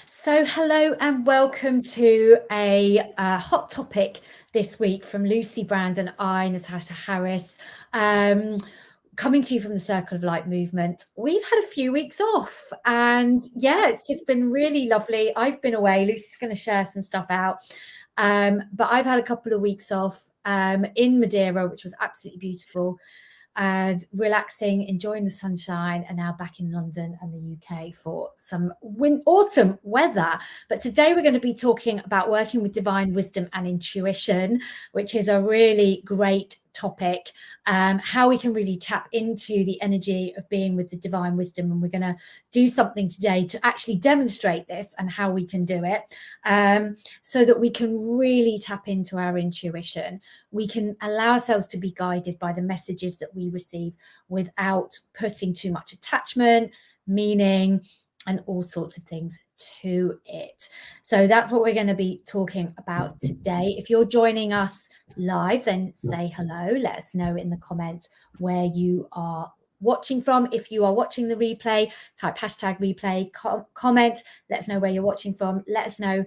So hello and welcome to a hot topic this week from Lucy Brand and I, Natasha Harris, coming to you from the Circle of Light movement. We've had a few weeks off and it's just been really lovely. I've been away. Lucy's going to share some stuff out. But I've had a couple of weeks off in Madeira, which was absolutely beautiful. And relaxing, enjoying the sunshine, and now back in London and the UK for some autumn weather. But today we're going to be talking about working with divine wisdom and intuition, which is a really great topic, how we can really tap into the energy of being with the divine wisdom. And we're going to do something today to actually demonstrate this and how we can do it, so that we can really tap into our intuition. We can allow ourselves to be guided by the messages that we receive without putting too much attachment, meaning, and all sorts of things to it. So that's what we're going to be talking about today. If you're joining us live, then say hello. Let us know in the comments where you are watching from. If you are watching the replay, type hashtag replay, comment, let us know where you're watching from. Let us know,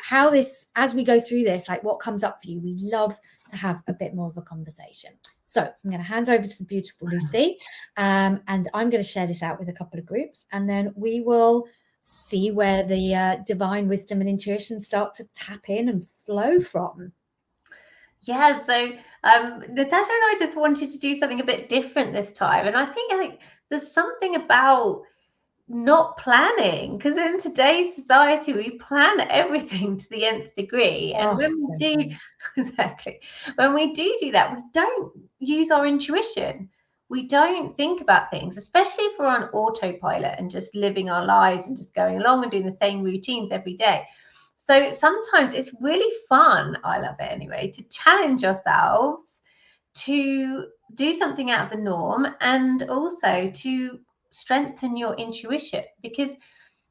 how this, as we go through this, like what comes up for you. We love to have a bit more of a conversation. So I'm going to hand over to the beautiful Lucy, and I'm going to share this out with a couple of groups, and then we will see where the divine wisdom and intuition start to tap in and flow from. Yeah, so Natasha and I just wanted to do something a bit different this time. And I think there's something about not planning, because in today's society we plan everything to the nth degree, and when we do exactly when we do that, we don't use our intuition. We don't think about things, especially if we're on autopilot and just living our lives and just going along and doing the same routines every day. So sometimes it's really fun, I love it anyway, to challenge ourselves, to do something out of the norm, and also to strengthen your intuition. Because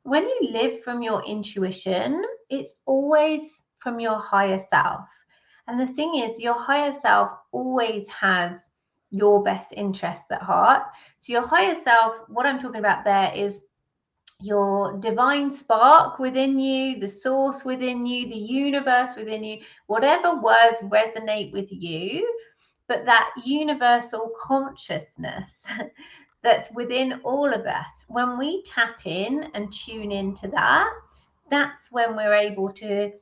when you live from your intuition, it's always from your higher self. And the thing is, your higher self always has your best interests at heart. So your higher self, what I'm talking about there is your divine spark within you, the source within you, the universe within you, whatever words resonate with you, but that universal consciousness that's within all of us. When we tap in and tune into that, that's when we're able to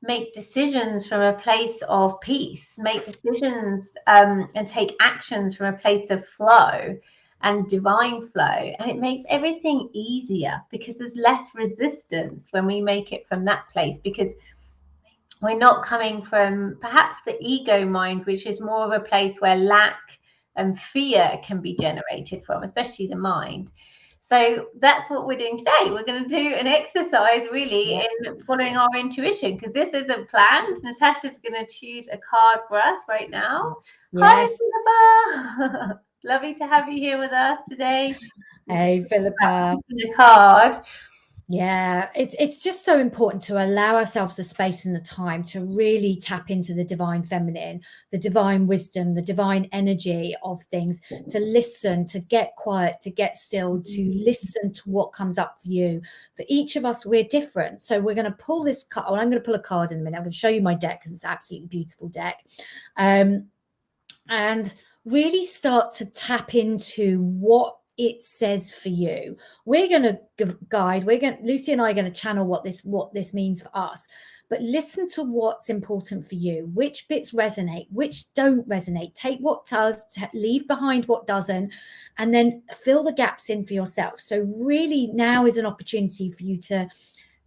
make decisions from a place of peace, make decisions and take actions from a place of flow and divine flow. And it makes everything easier because there's less resistance when we make it from that place, because we're not coming from perhaps the ego mind, which is more of a place where lack and fear can be generated from, especially the mind. So that's what we're doing today. We're going to do an exercise really in following our intuition, because this isn't planned. Natasha's going to choose a card for us right now. Yes. Hi, Philippa. Lovely to have you here with us today. Hey, Philippa. The card. Yeah, it's just so important to allow ourselves the space and the time to really tap into the divine feminine, the divine wisdom, the divine energy of things, to listen, to get quiet, to get still, to listen to what comes up for you. For each of us, we're different. So we're going to pull this card. Well, I'm going to pull a card in a minute. I'm going to show you my deck because it's an absolutely beautiful deck. And really start to tap into what it says for you. We're going to guide. Lucy and I are going to channel what this means for us. But listen to what's important for you. Which bits resonate? Which don't resonate? Take what does. Leave behind what doesn't, and then fill the gaps in for yourself. So really, now is an opportunity for you to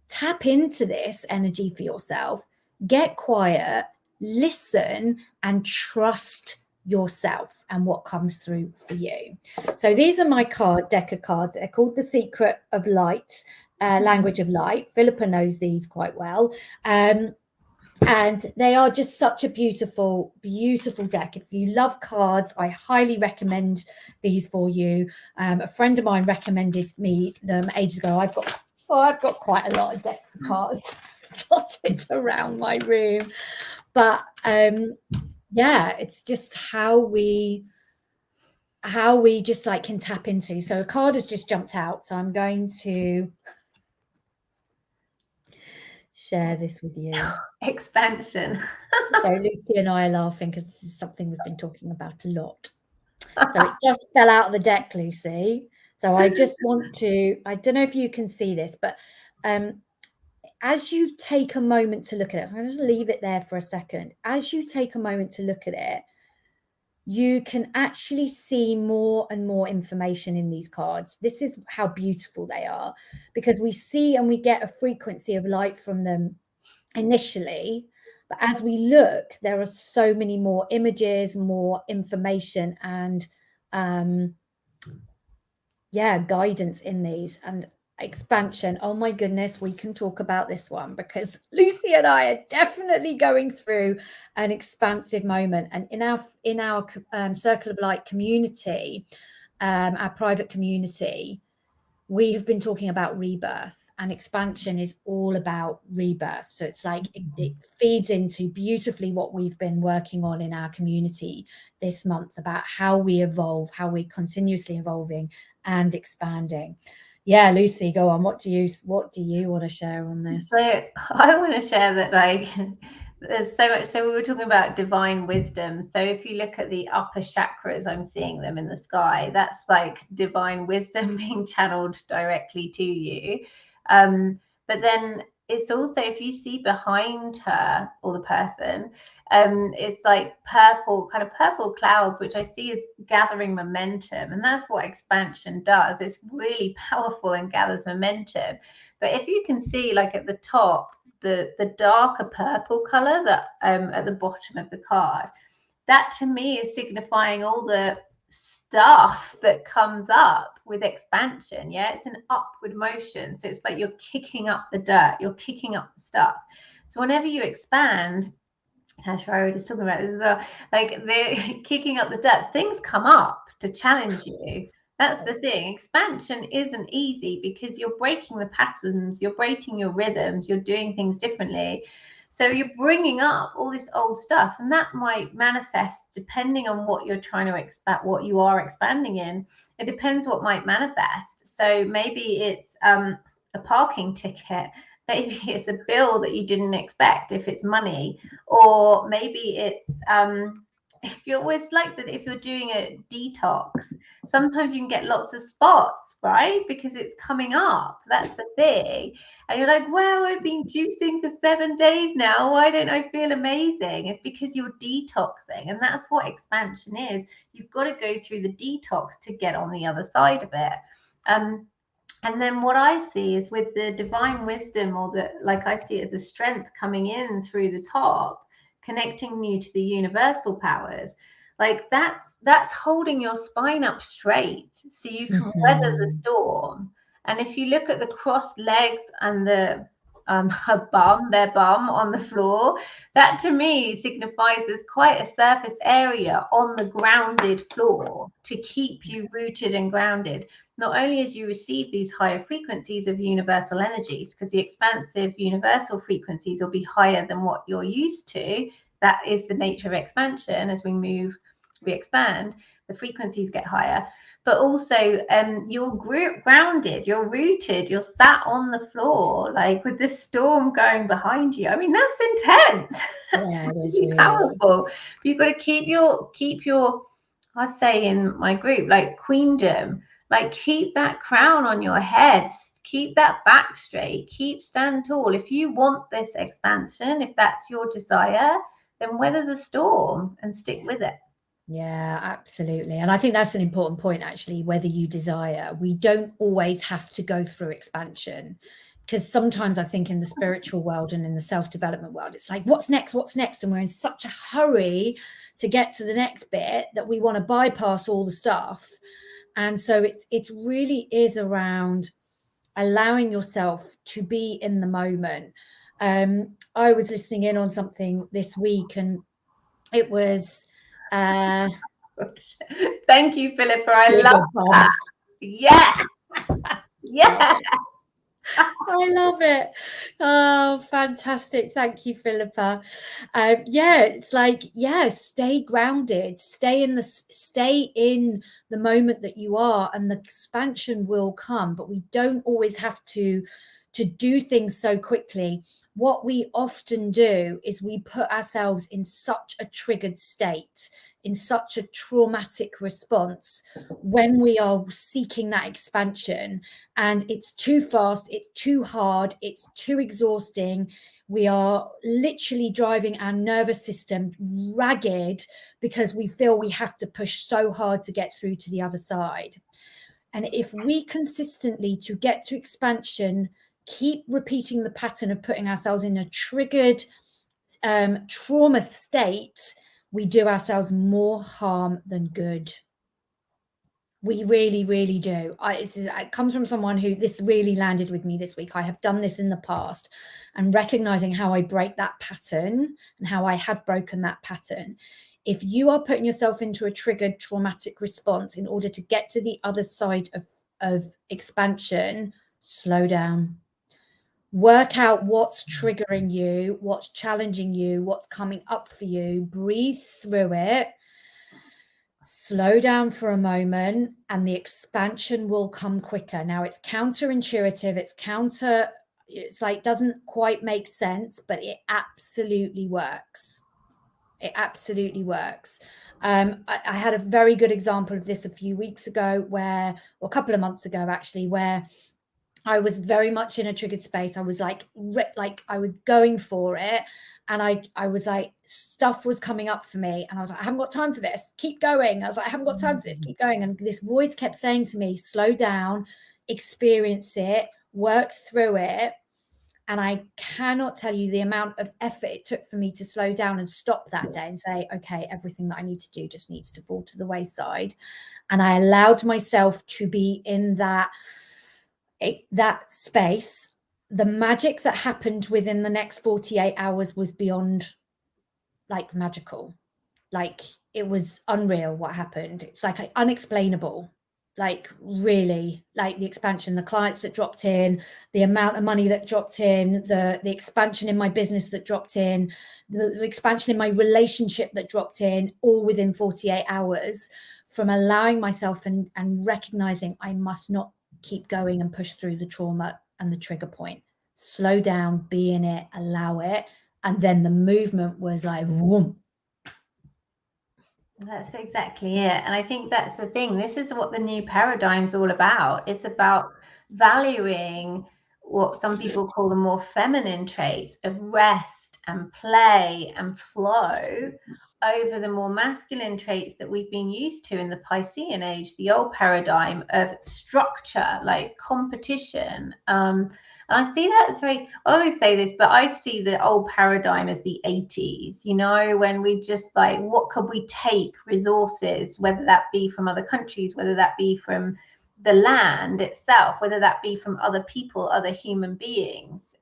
tap into this energy for yourself. Get quiet. Listen and trust yourself and what comes through for you. So these are my deck of cards. They're called The Secret of Light, Language of Light. Philippa knows these quite well. And they are just such a beautiful, beautiful deck. If you love cards, I highly recommend these for you. A friend of mine recommended me them ages ago. I've got quite a lot of decks of cards dotted around my room. But it's just how we just like can tap into. So a card has just jumped out. So I'm going to share this with you? Expansion. So Lucy and I are laughing because this is something we've been talking about a lot. So it just fell out of the deck, Lucy. So I just want to, I don't know if you can see this, but as you take a moment to look at it, so I'm going to just leave it there for a second. As you take a moment to look at it, you can actually see more and more information in these cards. This is how beautiful they are, because we see and we get a frequency of light from them initially, but as we look, there are so many more images, more information, and guidance in these, and expansion. Oh my goodness, we can talk about this one because Lucy and I are definitely going through an expansive moment. And in our Circle of Light community, our private community, we have been talking about rebirth, and expansion is all about rebirth. So it's like it feeds into beautifully what we've been working on in our community this month, about how we evolve, how we're continuously evolving and expanding. Yeah, Lucy, go on. What do you want to share on this? So I want to share that, like, there's so much. So we were talking about divine wisdom. So if you look at the upper chakras, I'm seeing them in the sky. That's like divine wisdom being channeled directly to you. But then it's also, if you see behind her or the person, it's like purple, kind of purple clouds, which I see as gathering momentum. And that's what expansion does. It's really powerful and gathers momentum. But if you can see, like at the top, the darker purple color that at the bottom of the card, that to me is signifying all the stuff that comes up with expansion. Yeah, it's an upward motion. So it's like you're kicking up the dirt, you're kicking up the stuff. So whenever you expand, Tasha, I was talking about this as well, like they're kicking up the dirt, things come up to challenge you. That's the thing. Expansion isn't easy because you're breaking the patterns, you're breaking your rhythms, you're doing things differently. So you're bringing up all this old stuff, and that might manifest depending on what you're trying to expand, what you are expanding in. It depends what might manifest. So maybe it's a parking ticket. Maybe it's a bill that you didn't expect if it's money, or maybe it's if you're always like that, if you're doing a detox, sometimes you can get lots of spots, right? Because it's coming up. That's the thing. And you're like, wow, I've been juicing for 7 days now. Why don't I feel amazing? It's because you're detoxing. And that's what expansion is. You've got to go through the detox to get on the other side of it. And then what I see is with the divine wisdom, or the, like I see it as a strength coming in through the top, connecting you to the universal powers, like that's holding your spine up straight so you can weather the storm. And if you look at the crossed legs and the their bum on the floor, that to me signifies there's quite a surface area on the grounded floor to keep you rooted and grounded. Not only as you receive these higher frequencies of universal energies, because the expansive universal frequencies will be higher than what you're used to. That is the nature of expansion. As we move, we expand, the frequencies get higher. But also you're grounded, you're rooted, you're sat on the floor, like with this storm going behind you. I mean, that's intense. Yeah, it is really powerful. You've got to keep your, I say in my group, like queendom, like keep that crown on your head, keep that back straight, keep stand tall. If you want this expansion, if that's your desire, then weather the storm and stick with it. Yeah, absolutely. And I think that's an important point, actually, whether you desire. We don't always have to go through expansion, because sometimes I think in the spiritual world and in the self-development world, it's like, what's next? What's next? And we're in such a hurry to get to the next bit that we want to bypass all the stuff. And so it really is around allowing yourself to be in the moment. I was listening in on something this week, and it was thank you, Philippa. I love that. Yes. Yeah. I love it. Oh, fantastic. Thank you, Philippa. Yeah, it's like, yeah, stay grounded, stay in the moment that you are, and the expansion will come. But we don't always have to do things so quickly. what we often do is we put ourselves in such a triggered state, in such a traumatic response when we are seeking that expansion, and it's too fast, it's too hard, it's too exhausting. We are literally driving our nervous system ragged because we feel we have to push so hard to get through to the other side. And if we consistently, to get to expansion, keep repeating the pattern of putting ourselves in a triggered trauma state, we do ourselves more harm than good. We really, really do. It comes from someone who this really landed with me this week. I have done this in the past, and recognizing how I break that pattern and how I have broken that pattern. If you are putting yourself into a triggered traumatic response in order to get to the other side of expansion, slow down. Work out what's triggering you, what's challenging you, what's coming up for you. Breathe through it. Slow down for a moment, and the expansion will come quicker. Now, it's counterintuitive. It's like, doesn't quite make sense, but it absolutely works. It absolutely works. I had a very good example of this a few weeks ago or a couple of months ago, actually, where I was very much in a triggered space. I was like I was going for it. And I was like, stuff was coming up for me. And I was like, I haven't got time for this. Keep going. I was like, I haven't got time for this. Keep going. And this voice kept saying to me, slow down, experience it, work through it. And I cannot tell you the amount of effort it took for me to slow down and stop that day and say, okay, everything that I need to do just needs to fall to the wayside. And I allowed myself to be in that space. The magic that happened within the next 48 hours was beyond like magical. Like, it was unreal what happened. It's like unexplainable. Like, really, like the expansion, the clients that dropped in, the amount of money that dropped in, the expansion in my business that dropped in, the expansion in my relationship that dropped in, all within 48 hours, from allowing myself and recognizing I must not keep going and push through the trauma and the trigger point. Slow down, be in it, allow it. And then the movement was like, whoom. That's exactly it. And I think that's the thing. This is what the new paradigm's all about. It's about valuing what some people call the more feminine traits of rest and play and flow over the more masculine traits that we've been used to in the Piscean age, the old paradigm of structure, like competition. And I see that as I always say this, but I see the old paradigm as the 80s, you know, when we just like, what could we take resources, whether that be from other countries, whether that be from the land itself, whether that be from other people, other human beings,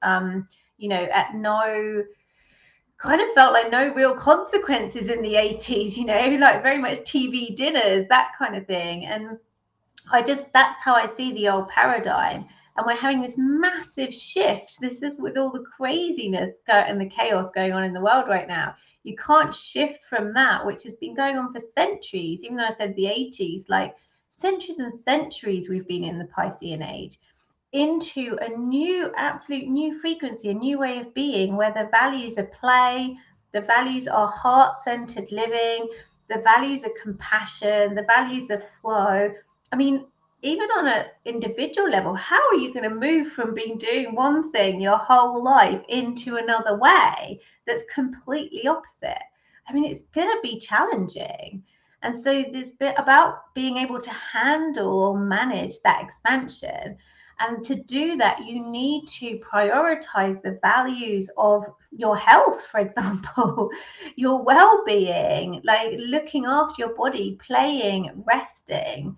you know, at no kind of felt like no real consequences in the 80s, you know, like very much TV dinners, that kind of thing. And that's how I see the old paradigm. And we're having this massive shift. This is with all the craziness and the chaos going on in the world right now. You can't shift from that, which has been going on for centuries. Even though I said the 80s, like centuries and centuries we've been in the Piscean age, into a new, absolute new frequency, a new way of being, where the values are play, the values are heart-centered living, the values are compassion, the values are flow. I mean, even on an individual level, how are you going to move from doing one thing your whole life into another way that's completely opposite? I mean, it's going to be challenging. And so this bit about being able to handle or manage that expansion. And to do that, you need to prioritize the values of your health, for example, your well-being, like looking after your body, playing, resting.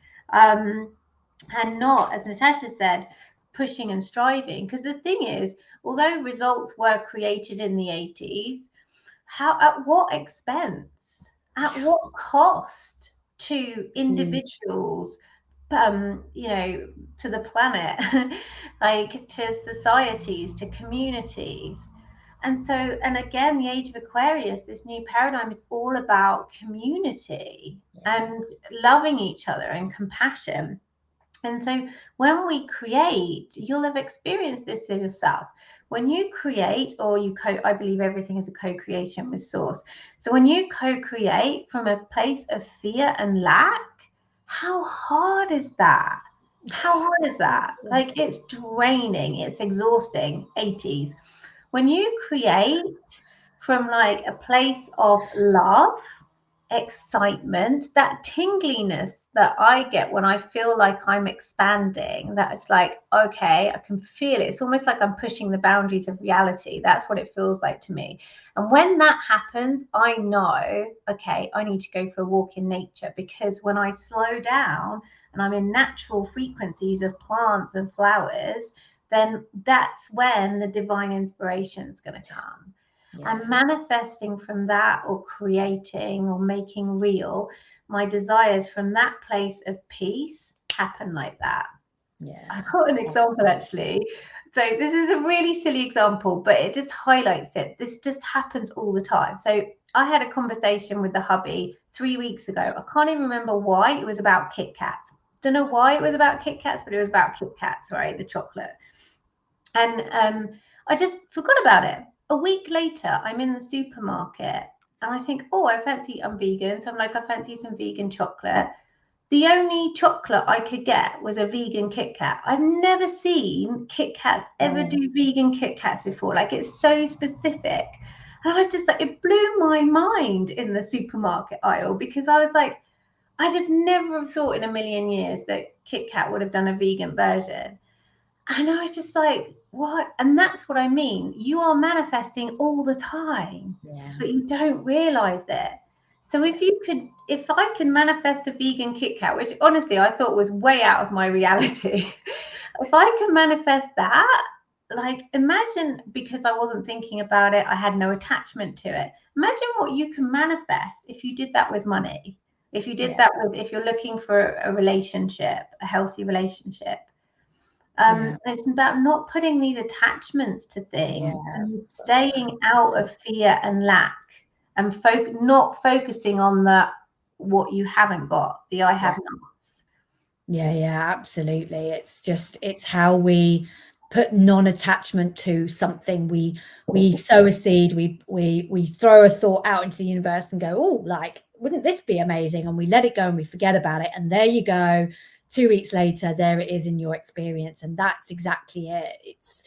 And not, as Natasha said, pushing and striving. Because the thing is, although results were created in the 80s, at what expense? At what cost to individuals, you know, to the planet, like to societies, to communities? And so, and again, the age of Aquarius, this new paradigm is all about community and loving each other and compassion. And so when we create, you'll have experienced this yourself. When you create, or I believe everything is a co-creation with source. So when you co-create from a place of fear and lack, how hard is that? How hard is that? Like, it's draining, it's exhausting. 80s. When you create from like a place of love, excitement, that tingliness that I get when I feel like I'm expanding, that it's like, okay, I can feel it. It's almost like I'm pushing the boundaries of reality. That's what it feels like to me. And when that happens, I know, okay, I need to go for a walk in nature, because when I slow down and I'm in natural frequencies of plants and flowers, then that's when the divine inspiration is going to come. And manifesting from that, or creating or making real my desires from that place of peace, happen like that. I got an example actually. So this is a really silly example, but it just highlights it. This just happens all the time. So I had a conversation with the hubby 3 weeks ago. I can't even remember why. It was about Kit Kats. Don't know why it was about Kit Kats, but it was about Kit Kats, right? The chocolate. And I just forgot about it. A week later, I'm in the supermarket and I think, oh, I'm vegan. So I'm like, I fancy some vegan chocolate. The only chocolate I could get was a vegan Kit Kat. I've never seen Kit Kats ever do vegan Kit Kats before. Like, it's so specific. And I was just like, it blew my mind in the supermarket aisle, because I was like, I'd have never have thought in a million years that Kit Kat would have done a vegan version. And I was just like, what? And that's what I mean. You are manifesting all the time, but you don't realize it. So if I can manifest a vegan Kit Kat, which honestly I thought was way out of my reality, if I can manifest that, like, imagine, because I wasn't thinking about it, I had no attachment to it. Imagine what you can manifest if you did that with money. If you did that with, if you're looking for a relationship, a healthy relationship. It's about not putting these attachments to things and staying out of fear and lack, and not focusing on what you haven't got, the I have not. Yeah, absolutely. It's how we put non-attachment to something. We sow a seed, we throw a thought out into the universe and go, oh, like, wouldn't this be amazing? And we let it go and we forget about it. And there you go. 2 weeks later, there it is in your experience. And that's exactly it. It's,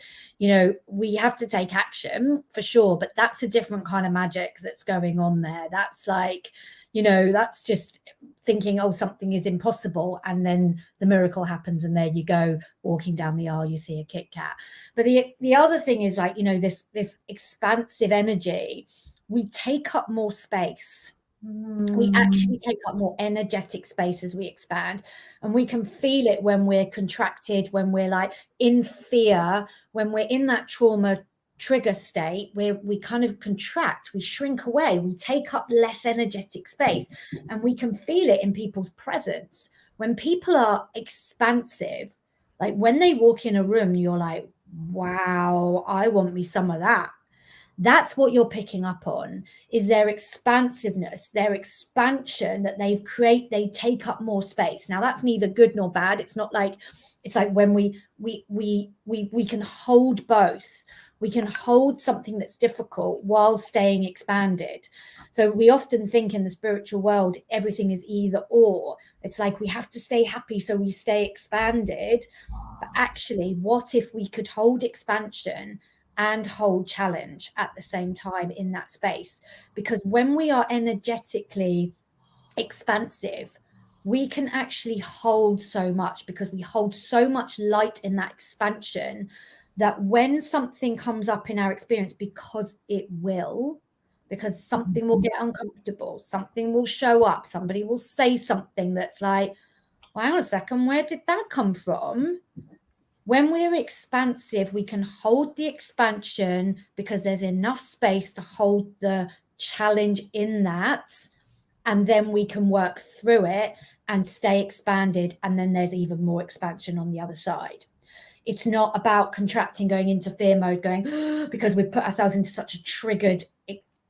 we have to take action for sure, but that's a different kind of magic that's going on there. That's like, that's just thinking, oh, something is impossible, and then the miracle happens, and there you go, walking down the aisle, you see a Kit Kat. But the other thing is, like, this expansive energy, we take up more space. We actually take up more energetic space as we expand, and we can feel it when we're contracted, when we're like in fear, when we're in that trauma trigger state where we kind of contract, we shrink away, we take up less energetic space, and we can feel it in people's presence. When people are expansive, like when they walk in a room, you're like, wow, I want me some of that. That's what you're picking up on, is their expansiveness, their expansion, that they take up more space. Now, that's neither good nor bad. It's like when we can hold both. We can hold something that's difficult while staying expanded. So we often think in the spiritual world, everything is either or. It's like we have to stay happy, so we stay expanded. But actually, what if we could hold expansion and hold challenge at the same time in that space? Because when we are energetically expansive, we can actually hold so much, because we hold so much light in that expansion, that when something comes up in our experience, because something will get uncomfortable, something will show up, somebody will say something that's like, well, hang on a second, where did that come from? When we're expansive, we can hold the expansion because there's enough space to hold the challenge in that. And then we can work through it and stay expanded. And then there's even more expansion on the other side. It's not about contracting, going into fear mode, going, because we've put ourselves into such a triggered,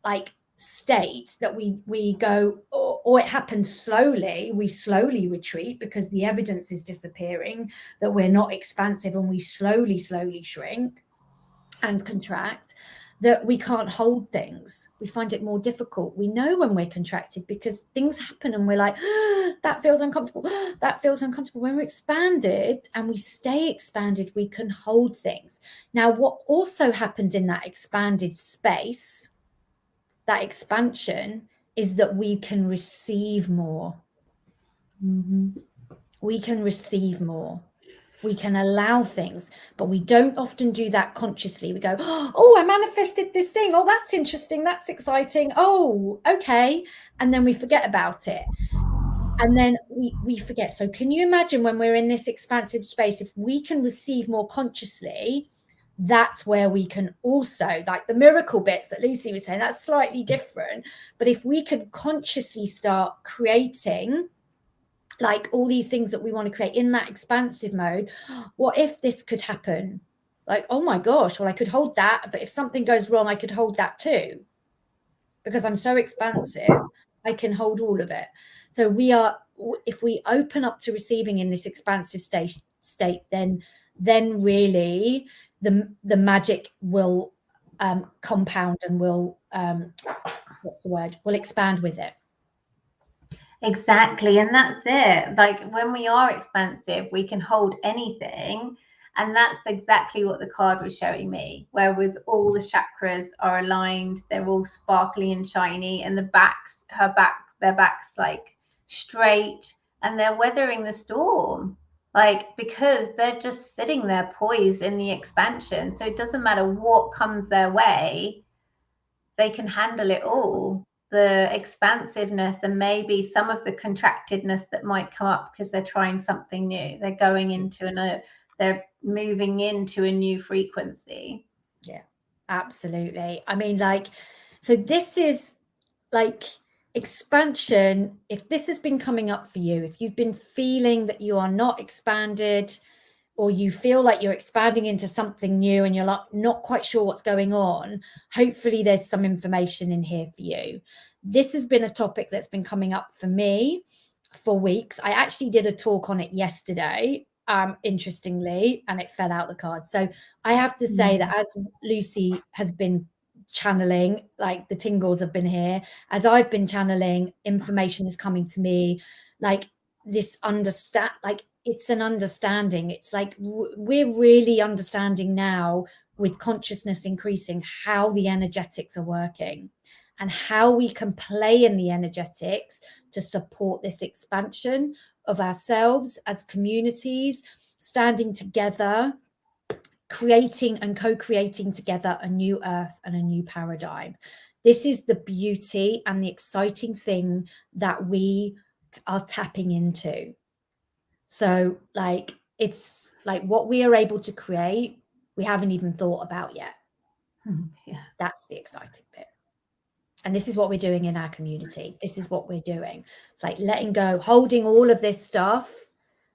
like, state that we go, or it happens slowly, we slowly retreat because the evidence is disappearing that we're not expansive, and we slowly shrink and contract, that we can't hold things. We find it more difficult. We know when we're contracted because things happen and we're like, that feels uncomfortable. That feels uncomfortable. When we're expanded and we stay expanded, we can hold things. Now, what also happens in that expanded space, that expansion, is that we can receive more. We can receive more. We can allow things, but we don't often do that consciously. We go, oh, I manifested this thing. Oh, that's interesting. That's exciting. Oh, okay. And then we forget about it. And then we forget. So can you imagine when we're in this expansive space, if we can receive more consciously, that's where we can also, like the miracle bits that Lucy was saying, that's slightly different. But if we can consciously start creating like all these things that we want to create in that expansive mode, what if this could happen? Like, oh my gosh, well, I could hold that, but if something goes wrong, I could hold that too. Because I'm so expansive, I can hold all of it. So if we open up to receiving in this expansive state, then really the magic will compound and will will expand with it. Exactly. And that's it. Like when we are expansive, we can hold anything. And that's exactly what the card was showing me, where with all the chakras are aligned, they're all sparkly and shiny, and their backs like straight, and they're weathering the storm. Like, because they're just sitting there poised in the expansion. So it doesn't matter what comes their way, they can handle it all. The expansiveness and maybe some of the contractedness that might come up because they're trying something new. They're going into they're moving into a new frequency. Yeah, absolutely. I mean, like, so this is like expansion. If this has been coming up for you, if you've been feeling that you are not expanded, or you feel like you're expanding into something new and you're not quite sure what's going on, hopefully there's some information in here for you. This has been a topic that's been coming up for me for weeks. I actually did a talk on it yesterday, interestingly, and it fell out the card. So I have to say that as Lucy has been channeling, like the tingles have been here, as I've been channeling, information is coming to me, like this it's an understanding. It's like we're really understanding now, with consciousness increasing, how the energetics are working and how we can play in the energetics to support this expansion of ourselves as communities, standing together, creating and co-creating together a new earth and a new paradigm. This is the beauty and the exciting thing that we are tapping into. So like, it's like what we are able to create, we haven't even thought about yet. Yeah. That's the exciting bit. And this is what we're doing in our community. This is what we're doing. It's like letting go, holding all of this stuff,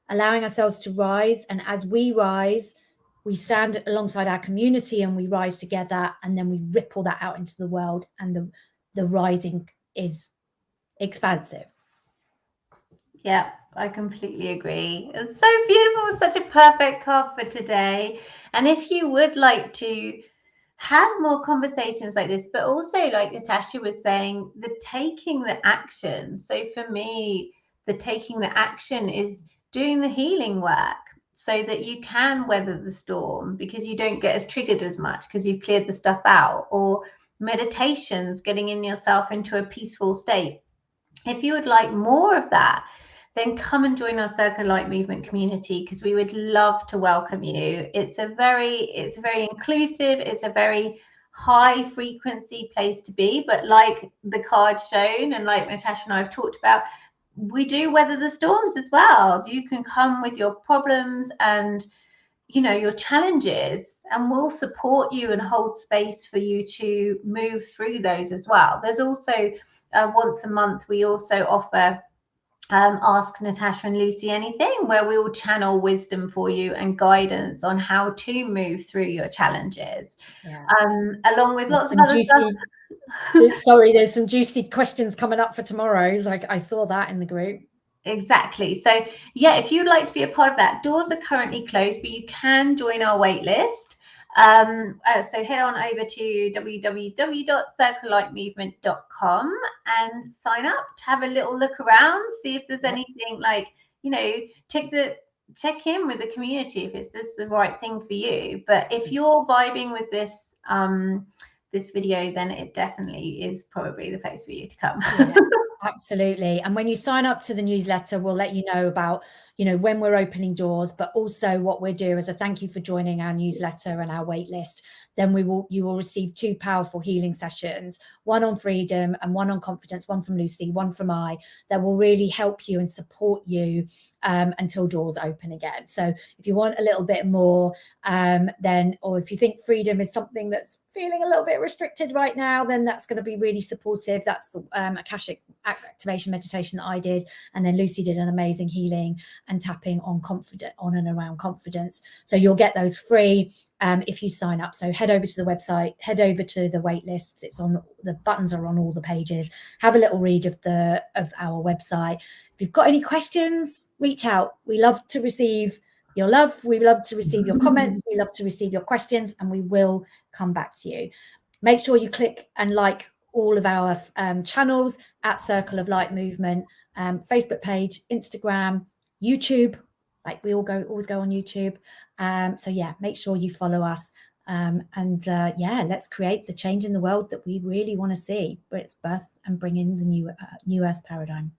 allowing ourselves to rise. And as we rise, we stand alongside our community and we rise together, and then we ripple that out into the world, and the rising is expansive. Yeah, I completely agree. It's so beautiful. It's such a perfect card for today. And if you would like to have more conversations like this, but also like Natasha was saying, the taking the action. So for me, the taking the action is doing the healing work so that you can weather the storm, because you don't get as triggered as much because you've cleared the stuff out. Or meditations, getting in yourself into a peaceful state. If you would like more of that, then come and join our Circle Light Movement community, because we would love to welcome you. It's a very inclusive, it's a very high frequency place to be. But like the card shown, and like Natasha and I have talked about, we do weather the storms as well. You can come with your problems and your challenges, and we'll support you and hold space for you to move through those as well. There's also once a month we also offer Ask Natasha and Lucy Anything, where we will channel wisdom for you and guidance on how to move through your challenges. Yeah. Along with There's lots of other stuff. Sorry, there's some juicy questions coming up for tomorrow's. Like I saw that in the group. Exactly. So yeah, if you'd like to be a part of that, doors are currently closed, but you can join our wait list. So head on over to www.circlelightmovement.com and sign up to have a little look around, see if there's anything like, you know, check in with the community if it's the right thing for you. But if you're vibing with this this video, then it definitely is probably the place for you to come. Yeah. Absolutely. And when you sign up to the newsletter, we'll let you know about, you know, when we're opening doors, but also what we're doing as a thank you for joining our newsletter and our wait list. Then you will receive 2 powerful healing sessions, one on freedom and one on confidence, one from Lucy, one from I, that will really help you and support you until doors open again. So if you want a little bit more, then, or if you think freedom is something that's feeling a little bit restricted right now, then that's going to be really supportive. That's Akashic activation meditation that I did, and then Lucy did an amazing healing and tapping on and around confidence. So you'll get those free if you sign up. So head over to the website, head over to the wait list. It's on, the buttons are on all the pages. Have a little read of our website. If you've got any questions, reach out. We love to receive your love. We love to receive your comments. We love to receive your questions, and we will come back to you. Make sure you click and like all of our channels at Circle of Light Movement, Facebook page, Instagram, YouTube. Like we always go on YouTube. So yeah, make sure you follow us. Yeah, let's create the change in the world that we really want to see. But it's birth and bring in the new Earth paradigm.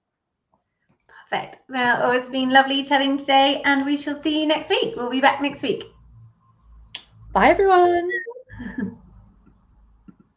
Perfect. Well, it's been lovely chatting today, and we shall see you next week. We'll be back next week. Bye, everyone.